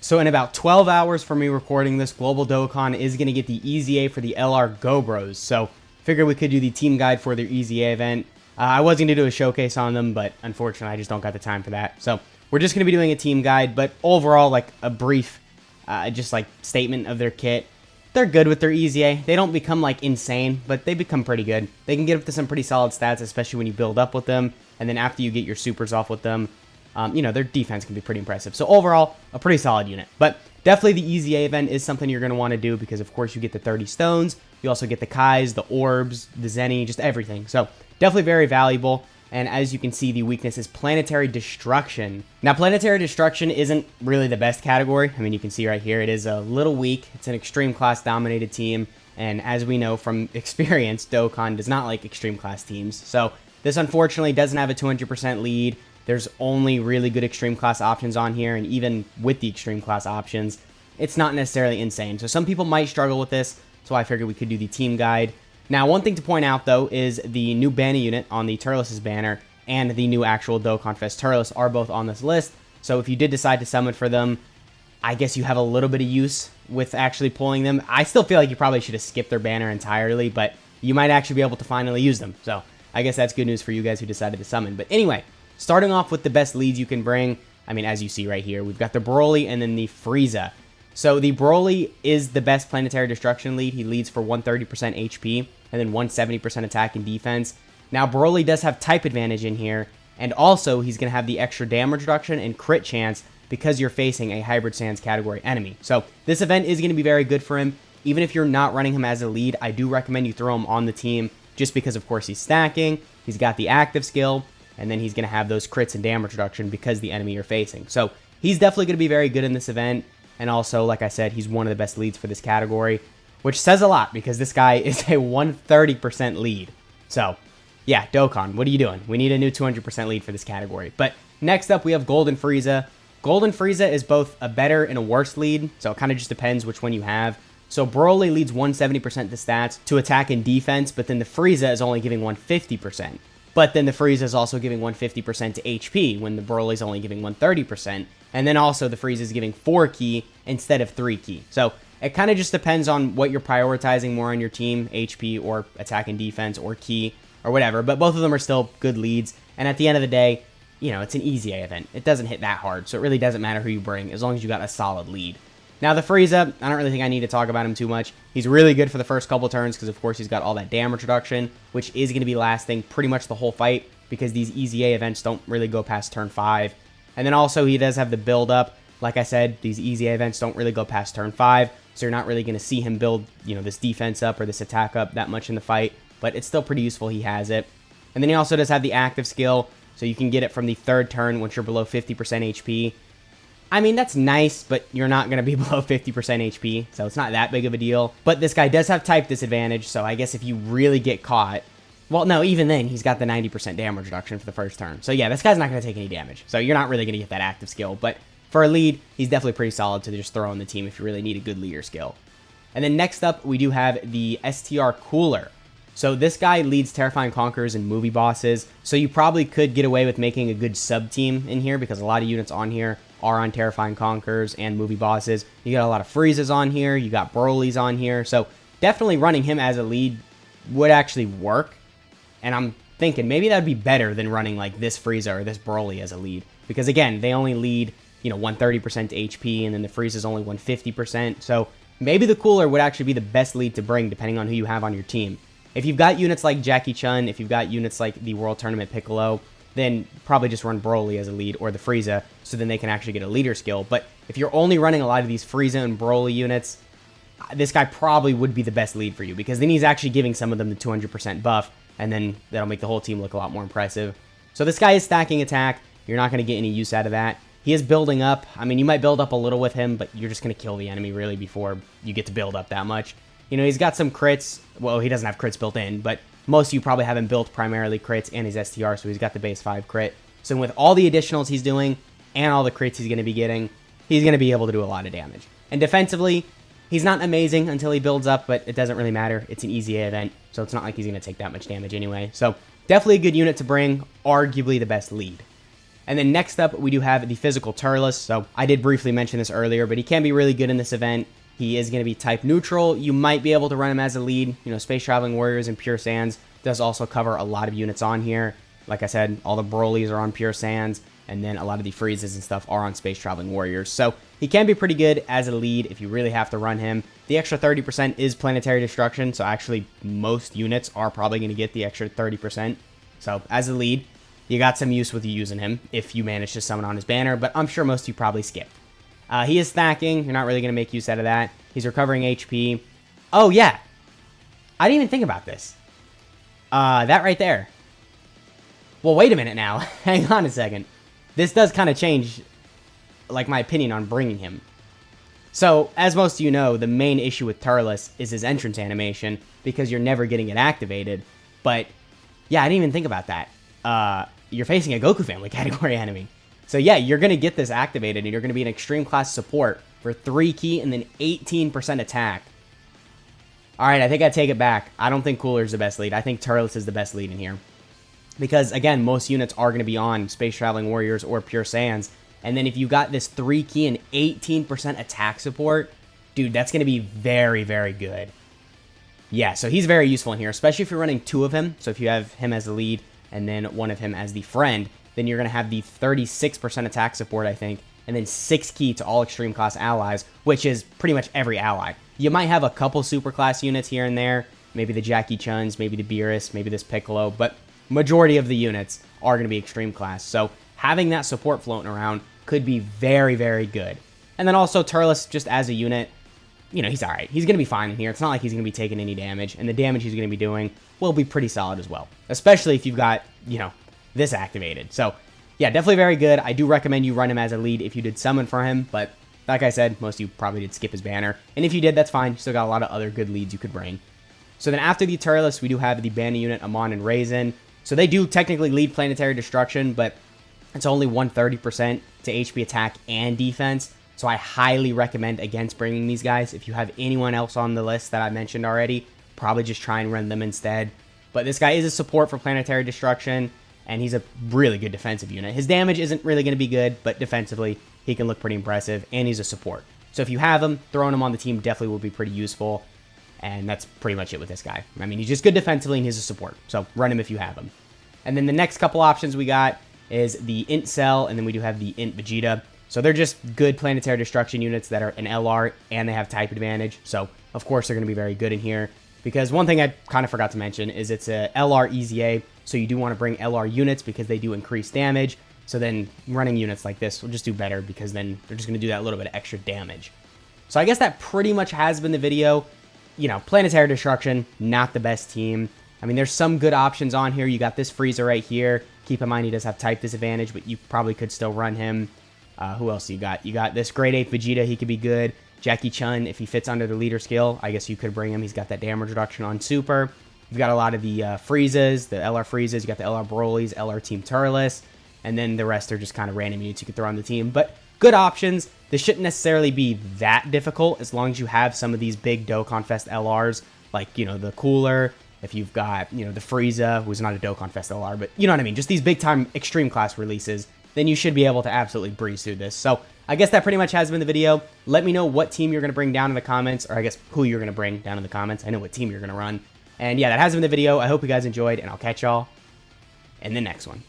So in about 12 hours from me recording this, Global Dokkan is going to get the EZA for the LR Go Bros. So figured we could do the team guide for their EZA event. I was going to do a showcase on them, but unfortunately I just don't got the time for that. So we're just going to be doing a team guide, but overall like a brief just like statement of their kit. They're good with their EZA. They don't become like insane, but they become pretty good. They can get up to some pretty solid stats, especially when you build up with them. And then after you get your supers off with them, you know, their defense can be pretty impressive. So overall, a pretty solid unit. But definitely the EZA event is something you're going to want to do because, of course, you get the 30 stones. You also get the Kais, the orbs, the Zenny, just everything. So definitely very valuable. And as you can see, the weakness is Planetary Destruction. Now, Planetary Destruction isn't really the best category. I mean, you can see right here, it is a little weak. It's an extreme class dominated team. And as we know from experience, Dokkan does not like extreme class teams. So this unfortunately doesn't have a 200% lead. There's only really good extreme class options on here. And even with the extreme class options, it's not necessarily insane. So some people might struggle with this. So I figured we could do the team guide. Now, one thing to point out, though, is the new banner unit on the Turles' banner and the new actual Dokkan Fest Turles are both on this list. So if you did decide to summon for them, I guess you have a little bit of use with actually pulling them. I still feel like you probably should have skipped their banner entirely, but you might actually be able to finally use them. So I guess that's good news for you guys who decided to summon. But anyway, starting off with the best leads you can bring, I mean, as you see right here, we've got the Broly and then the Frieza. So the Broly is the best Planetary Destruction lead. He leads for 130% HP and then 170% attack and defense. Now, Broly does have type advantage in here, and also he's going to have the extra damage reduction and crit chance because you're facing a Hybrid Sans category enemy. So this event is going to be very good for him. Even if you're not running him as a lead, I do recommend you throw him on the team just because, of course, he's stacking, he's got the active skill, and then he's going to have those crits and damage reduction because the enemy you're facing. So he's definitely going to be very good in this event. And also, like I said, he's one of the best leads for this category, which says a lot because this guy is a 130% lead. So, yeah, Dokkan, what are you doing? We need a new 200% lead for this category. But next up, we have Golden Frieza. Golden Frieza is both a better and a worse lead, so it kind of just depends which one you have. So Broly leads 170% to stats to attack and defense, but then the Frieza is only giving 150%. But then the Frieza is also giving 150% to HP when the Broly is only giving 130%. And then also the Frieza is giving 4 ki instead of 3 ki. So it kind of just depends on what you're prioritizing more on your team, HP or attack and defense or ki or whatever. But both of them are still good leads. And at the end of the day, you know, it's an EZA event. It doesn't hit that hard. So it really doesn't matter who you bring as long as you got a solid lead. Now the Frieza, I don't really think I need to talk about him too much. He's really good for the first couple turns because of course he's got all that damage reduction, which is going to be lasting pretty much the whole fight because these EZA events don't really go past turn 5. And then also he does have the build up. Like I said, these EZA events don't really go past turn 5, so you're not really going to see him build, you know, this defense up or this attack up that much in the fight, but it's still pretty useful he has it. And then he also does have the active skill, so you can get it from the 3rd turn once you're below 50% HP. I mean, that's nice, but you're not going to be below 50% HP, so it's not that big of a deal. But this guy does have type disadvantage, so I guess if you really get caught, well, no, even then, he's got the 90% damage reduction for the first turn. So yeah, this guy's not going to take any damage, so you're not really going to get that active skill. But for a lead, he's definitely pretty solid to just throw on the team if you really need a good leader skill. And then next up, we do have the STR Cooler. So this guy leads Terrifying Conquerors and movie bosses, so you probably could get away with making a good sub-team in here because a lot of units on here are on Terrifying Conquerors and movie bosses. You got a lot of Friezas on here, you got Broly's on here, so definitely running him as a lead would actually work. And I'm thinking maybe that would be better than running like this Frieza or this Broly as a lead. Because again, they only lead, you know, 130% HP and then the Frieza's only 150%. So maybe the Cooler would actually be the best lead to bring depending on who you have on your team. If you've got units like Jackie Chun, if you've got units like the World Tournament Piccolo, then probably just run Broly as a lead or the Frieza so then they can actually get a leader skill. But if you're only running a lot of these Frieza and Broly units, this guy probably would be the best lead for you because then he's actually giving some of them the 200% buff and then that'll make the whole team look a lot more impressive. So this guy is stacking attack. You're not going to get any use out of that. He is building up. I mean, you might build up a little with him, but you're just going to kill the enemy really before you get to build up that much. You know, he's got some crits. Well, he doesn't have crits built in, but most of you probably have him built primarily crits and his STR, so he's got the base 5 crit. So with all the additionals he's doing and all the crits he's going to be getting, he's going to be able to do a lot of damage. And defensively, he's not amazing until he builds up, but it doesn't really matter. It's an EZA event, so it's not like he's going to take that much damage anyway. So definitely a good unit to bring, arguably the best lead. And then next up, we do have the physical Turles. So I did briefly mention this earlier, but he can be really good in this event. He is going to be type neutral. You might be able to run him as a lead. You know, Space Traveling Warriors and Pure Sands does also cover a lot of units on here. Like I said, all the Broly's are on Pure Sands, and then a lot of the Friezas and stuff are on Space Traveling Warriors. So he can be pretty good as a lead if you really have to run him. The extra 30% is Planetary Destruction, so actually most units are probably going to get the extra 30%. So as a lead, you got some use with you using him if you manage to summon on his banner, but I'm sure most of you probably skipped. He is stacking. You're not really going to make use out of that. He's recovering HP. Oh, yeah. I didn't even think about this. That right there. Well, wait a minute now. Hang on a second. This does kind of change, like, my opinion on bringing him. So, as most of you know, the main issue with Turles is his entrance animation, because you're never getting it activated. But, yeah, I didn't even think about that. You're facing a Goku family category enemy. So yeah, you're going to get this activated, and you're going to be an extreme class support for 3 key and then 18% attack. Alright, I think I take it back. I don't think Cooler's the best lead. I think Turles is the best lead in here. Because, again, most units are going to be on Space Traveling Warriors or Pure Sands. And then if you got this 3 key and 18% attack support, dude, that's going to be very, very good. Yeah, so he's very useful in here, especially if you're running 2 of him. So if you have him as the lead and then 1 of him as the friend, then you're going to have the 36% attack support, I think, and then 6 key to all extreme class allies, which is pretty much every ally. You might have a couple super class units here and there, maybe the Jackie Chuns, maybe the Beerus, maybe this Piccolo, but majority of the units are going to be extreme class. So having that support floating around could be very, very good. And then also Turles, just as a unit, you know, he's alright. He's going to be fine in here. It's not like he's going to be taking any damage, and the damage he's going to be doing will be pretty solid as well, especially if you've got, you know, this activated. So yeah, definitely very good. I do recommend you run him as a lead if you did summon for him, but like I said, most of you probably did skip his banner, and if you did, that's fine. You still got a lot of other good leads you could bring. So then after the Turles, we do have the banner unit Amon and Raisin. So they do technically lead Planetary Destruction, but it's only 130% to HP attack and defense. So I highly recommend against bringing these guys. If you have anyone else on the list that I mentioned already, probably just try and run them instead. But this guy is a support for Planetary Destruction, and he's a really good defensive unit. His damage isn't really going to be good, but defensively, he can look pretty impressive, and he's a support. So if you have him, throwing him on the team definitely will be pretty useful, and that's pretty much it with this guy. I mean, he's just good defensively, and he's a support, so run him if you have him. And then the next couple options we got is the Int Cell, and then we do have the Int Vegeta. So they're just good Planetary Destruction units that are an LR, and they have type advantage, so of course they're going to be very good in here. Because one thing I kind of forgot to mention is it's a LR EZA, so you do want to bring LR units because they do increase damage. So then running units like this will just do better because then they're just going to do that little bit of extra damage. So I guess that pretty much has been the video. You know, Planetary Destruction, not the best team. I mean, there's some good options on here. You got this Frieza right here. Keep in mind he does have type disadvantage, but you probably could still run him. Who else you got? You got this Grade 8 Vegeta. He could be good. Jackie Chun, if he fits under the leader skill, I guess you could bring him. He's got that damage reduction on super. You've got a lot of the Friezas, the LR Friezas. You got the LR Broly's, LR Team Turles, and then the rest are just kind of random units you could throw on the team. But good options. This shouldn't necessarily be that difficult as long as you have some of these big Dokkan Fest LRs, like, you know, the Cooler. If you've got, you know, the Frieza, who's not a Dokkan Fest LR, but you know what I mean, just these big time extreme class releases, then you should be able to absolutely breeze through this. So I guess that pretty much has been the video. Let me know what team you're going to bring down in the comments, or I guess who you're going to bring down in the comments. I know what team you're going to run. And yeah, that has been the video. I hope you guys enjoyed, and I'll catch y'all in the next one.